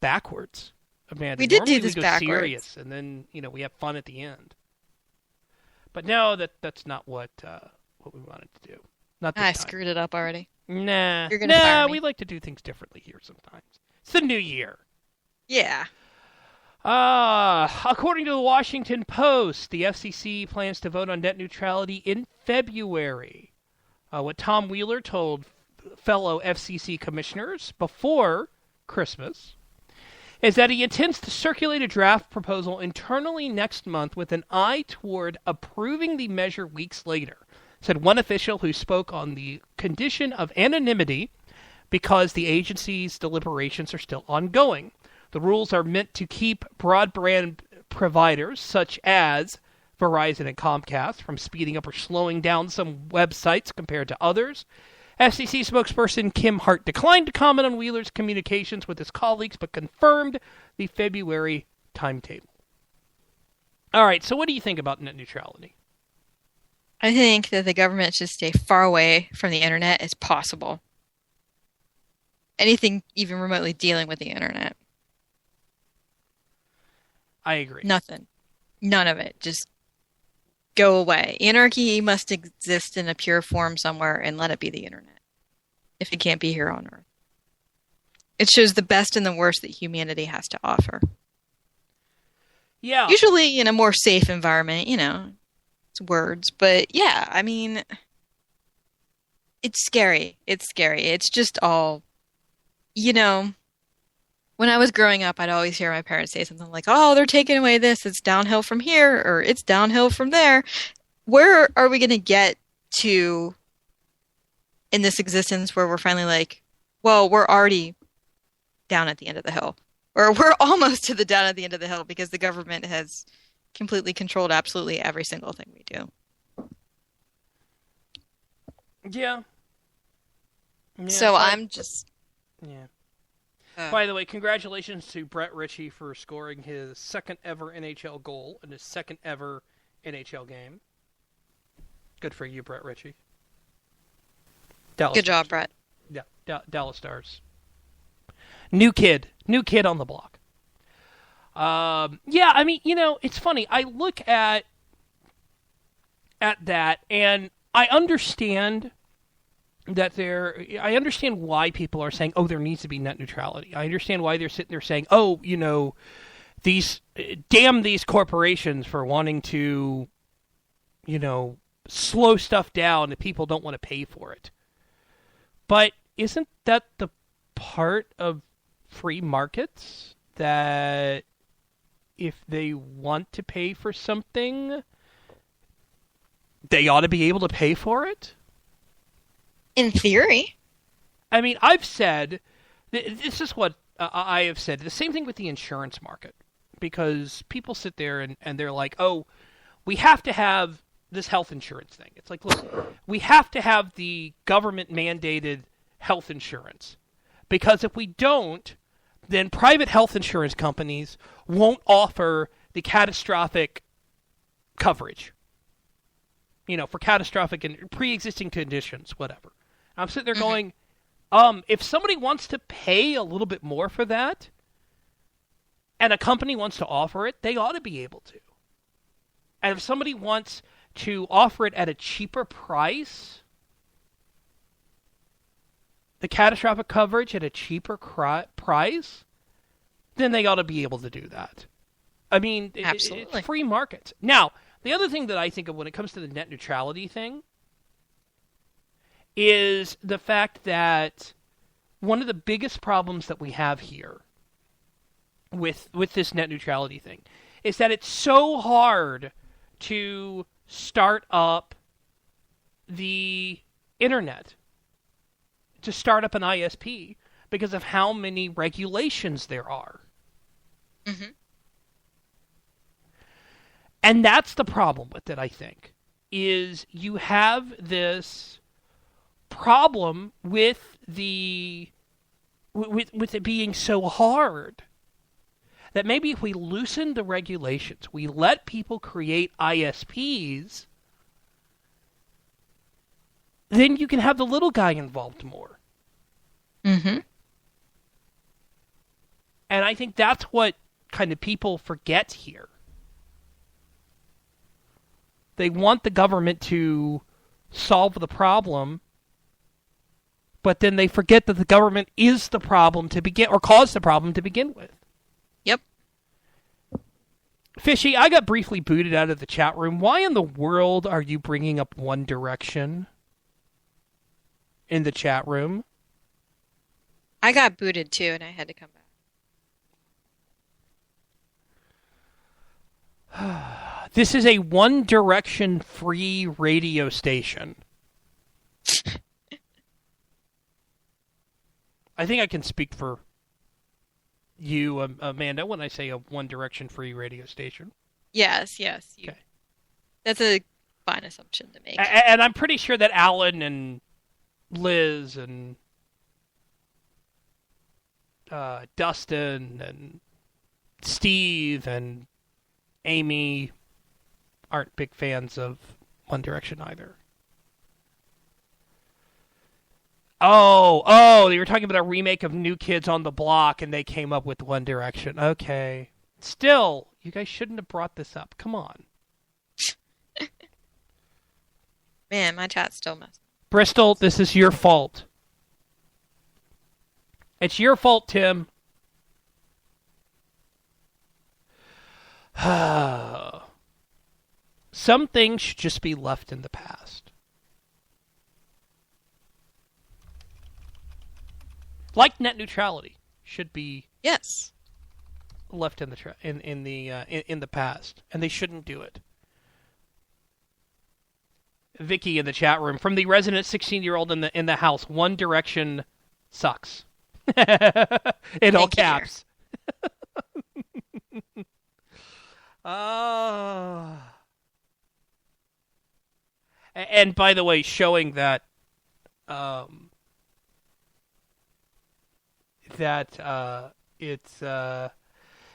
backwards, Amanda. We did Normally do we this go backwards. serious, and then we have fun at the end. But no, that's not what we wanted to do. Not this I time. screwed it up already. Nah, You're gonna fire nah. We me. like to do things differently here sometimes. It's the new year. Yeah. According to the Washington Post, the FCC plans to vote on net neutrality in February. What Tom Wheeler told fellow FCC commissioners before Christmas is that he intends to circulate a draft proposal internally next month with an eye toward approving the measure weeks later, said one official who spoke on the condition of anonymity because the agency's deliberations are still ongoing. The rules are meant to keep broadband providers such as Verizon and Comcast from speeding up or slowing down some websites compared to others. FCC spokesperson Kim Hart declined to comment on Wheeler's communications with his colleagues, but confirmed the February timetable. All right, so what do you think about net neutrality? I think that the government should stay far away from the internet as possible. Anything even remotely dealing with the internet. I agree. Nothing. None of it. Just go away. Anarchy must exist in a pure form somewhere, and let it be the internet. If it can't be here on Earth. It shows the best and the worst that humanity has to offer. Yeah. Usually in a more safe environment, it's words. But yeah, I mean, it's scary. It's scary. It's just all, when I was growing up, I'd always hear my parents say something like, oh, they're taking away this. It's downhill from here, or it's downhill from there. Where are we going to get to in this existence where we're finally like, well, we're already down at the end of the hill, or we're almost to the down at the end of the hill because the government has completely controlled absolutely every single thing we do. Yeah. So I'm just... Yeah. By the way, congratulations to Brett Ritchie for scoring his second ever NHL goal in his second ever NHL game. Good for you, Brett Ritchie. Dallas Good job, Stars. Brett. Yeah, Dallas Stars. New kid on the block. Yeah, I mean, it's funny. I look at that, and I understand I understand why people are saying, oh, there needs to be net neutrality. I understand why they're sitting there saying, oh, damn these corporations for wanting to, slow stuff down if people don't want to pay for it. But isn't that the part of free markets that if they want to pay for something, they ought to be able to pay for it? In theory. I mean, I've said, this is what I have said, the same thing with the insurance market. Because people sit there and they're like, oh, we have to have this health insurance thing. It's like, look, we have to have the government-mandated health insurance. Because if we don't, then private health insurance companies won't offer the catastrophic coverage. For catastrophic and pre-existing conditions, whatever. I'm sitting there going, if somebody wants to pay a little bit more for that, and a company wants to offer it, they ought to be able to. And if somebody wants to offer it at a cheaper price, the catastrophic coverage at a cheaper price, then they ought to be able to do that. I mean, it's free markets. Now, the other thing that I think of when it comes to the net neutrality thing is the fact that one of the biggest problems that we have here with this net neutrality thing is that it's so hard to start up the internet, to start up an ISP, because of how many regulations there are. Mm-hmm. And that's the problem with it, I think, is you have this problem with with it being so hard that maybe if we loosen the regulations, we let people create ISPs, then you can have the little guy involved more. Mm-hmm. And I think that's what kind of people forget here. They want the government to solve the problem, but then they forget that the government is the problem to begin, or caused the problem to begin with. Yep. Fishy, I got briefly booted out of the chat room. Why in the world are you bringing up One Direction in the chat room? I got booted too, and I had to come back. This is a One Direction free radio station. I think I can speak for you, Amanda, when I say a One Direction free radio station. Yes. Okay. That's a fine assumption to make. And I'm pretty sure that Alan and Liz and Dustin and Steve and Amy aren't big fans of One Direction either. Oh, you were talking about a remake of New Kids on the Block, and they came up with One Direction. Okay. Still, you guys shouldn't have brought this up. Come on. Man, my chat's still messed up. Bristol, this is your fault. It's your fault, Tim. Some things should just be left in the past. Like net neutrality should be left in the in the past, and they shouldn't do it. Vicky in the chat room, from the resident 16-year-old in the house, One Direction sucks. In all caps. And by the way, showing that it's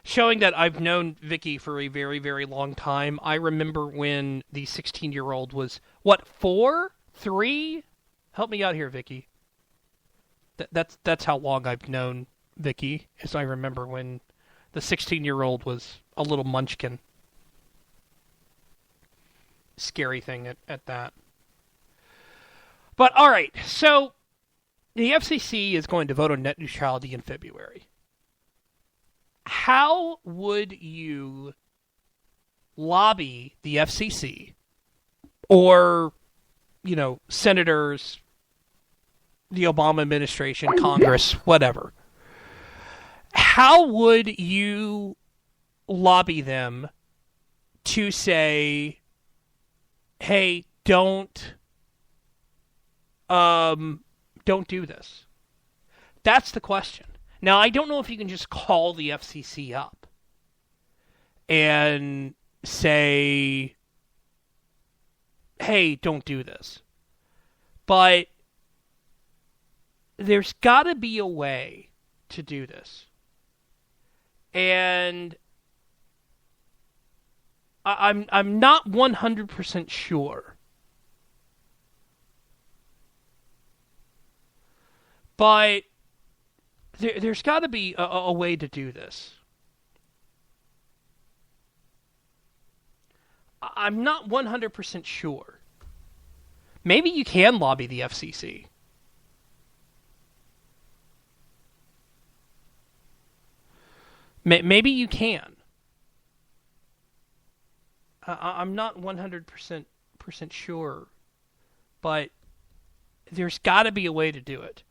showing that I've known Vicky for a very, very long time. I remember when the 16-year-old was, 4? 3? Help me out here, Vicky. That's how long I've known Vicky, as I remember when the 16-year-old was a little munchkin. Scary thing at that. But, all right, so the FCC is going to vote on net neutrality in February. How would you lobby the FCC or, senators, the Obama administration, Congress, whatever? How would you lobby them to say, hey, don't do this? That's the question. Now, I don't know if you can just call the FCC up and say, hey, don't do this. But there's got to be a way to do this. And I'm not 100% sure. But there's got to be a way to do this. I'm not 100% sure. Maybe you can lobby the FCC. Maybe you can. I'm not 100% sure. But there's got to be a way to do it.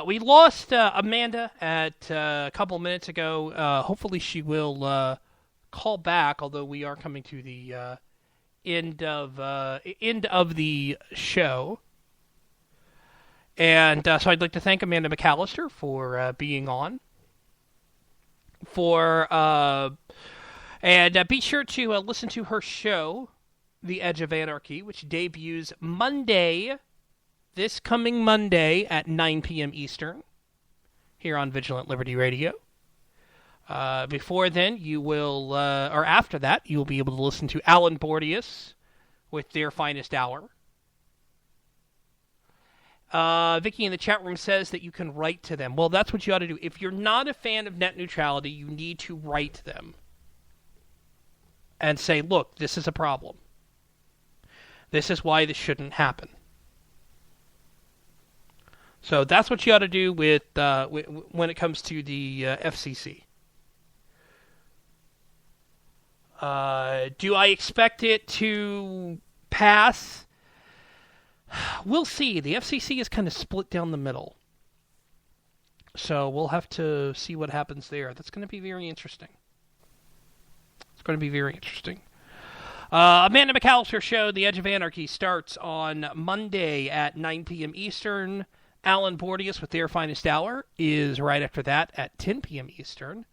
We lost Amanda at a couple minutes ago. Hopefully she will call back, although we are coming to the end of the show. And so I'd like to thank Amanda McAllister for being on. And be sure to listen to her show, The Edge of Anarchy, which debuts this coming Monday at 9 p.m. Eastern, here on Vigilant Liberty Radio. Before then, you will, or after that, you will be able to listen to Alan Bordius with Their Finest Hour. Vicky in the chat room says that you can write to them. Well, that's what you ought to do. If you're not a fan of net neutrality, you need to write them and say, look, this is a problem. This is why this shouldn't happen. So that's what you ought to do with when it comes to the FCC. Do I expect it to pass? We'll see. The FCC is kind of split down the middle. So we'll have to see what happens there. That's going to be very interesting. It's going to be very interesting. Amanda McAllister Show, The Edge of Anarchy, starts on Monday at 9 p.m. Eastern. Alan Bordius with Their Finest Hour is right after that at 10 p.m. Eastern.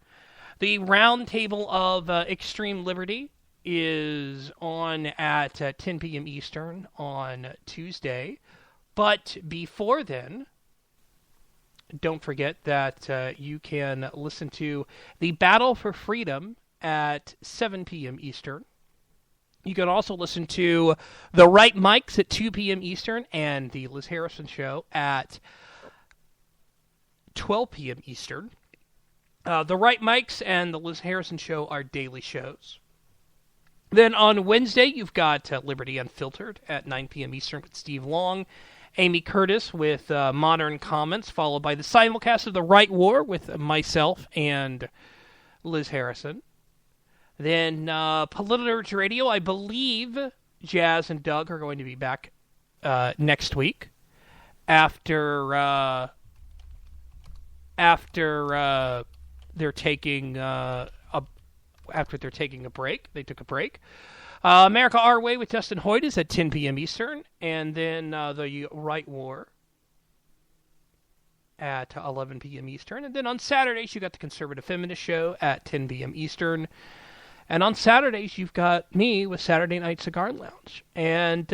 The Roundtable of Extreme Liberty is on at 10 p.m. Eastern on Tuesday. But before then, don't forget that you can listen to The Battle for Freedom at 7 p.m. Eastern. You can also listen to The Right Mics at 2 p.m. Eastern and The Liz Harrison Show at 12 p.m. Eastern. The Right Mics and The Liz Harrison Show are daily shows. Then on Wednesday, you've got Liberty Unfiltered at 9 p.m. Eastern with Steve Long, Amy Curtis with Modern Comments, followed by the simulcast of The Right War with myself and Liz Harrison. Then Politurge Radio, I believe Jazz and Doug are going to be back next week after they're taking a break. They took a break. America Our Way with Justin Hoyt is at 10 p.m. Eastern, and then the Right War at 11 p.m. Eastern, and then on Saturdays you got the Conservative Feminist Show at 10 p.m. Eastern. And on Saturdays, you've got me with Saturday Night Cigar Lounge. And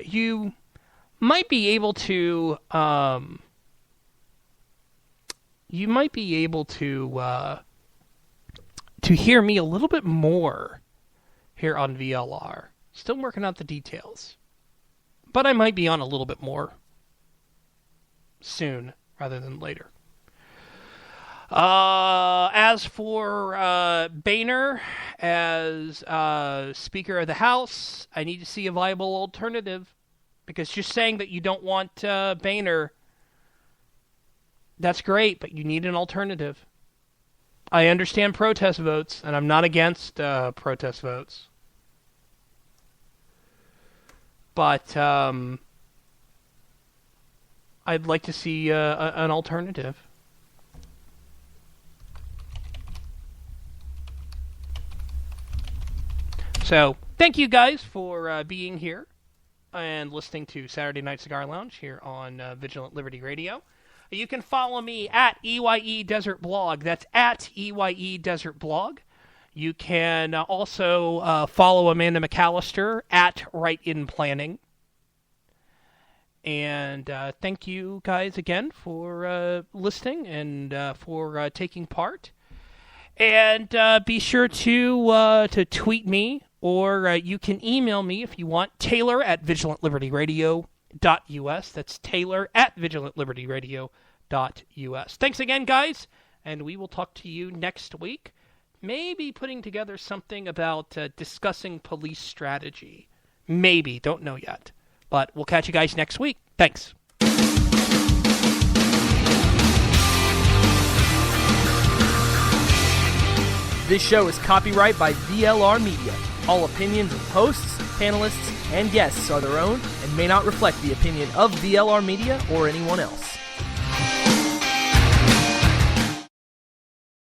you might be able to hear me a little bit more here on VLR. Still working out the details. But I might be on a little bit more soon rather than later. As for Boehner as Speaker of the House, I need to see a viable alternative. Because just saying that you don't want Boehner, that's great, but you need an alternative. I understand protest votes, and I'm not against protest votes. But I'd like to see an alternative. So, thank you guys for being here and listening to Saturday Night Cigar Lounge here on Vigilant Liberty Radio. You can follow me at EYE Desert Blog. That's at EYE Desert Blog. You can also follow Amanda McAllister at Right In Planning. And thank you guys again for listening and for taking part. And be sure to tweet me, or you can email me if you want, Taylor at vigilantlibertyradio.us. That's Taylor at vigilantlibertyradio.us. Thanks again, guys, and we will talk to you next week. Maybe putting together something about discussing police strategy. Maybe, don't know yet. But we'll catch you guys next week. Thanks. This show is copyright by VLR Media. All opinions of hosts, panelists, and guests are their own and may not reflect the opinion of VLR Media or anyone else.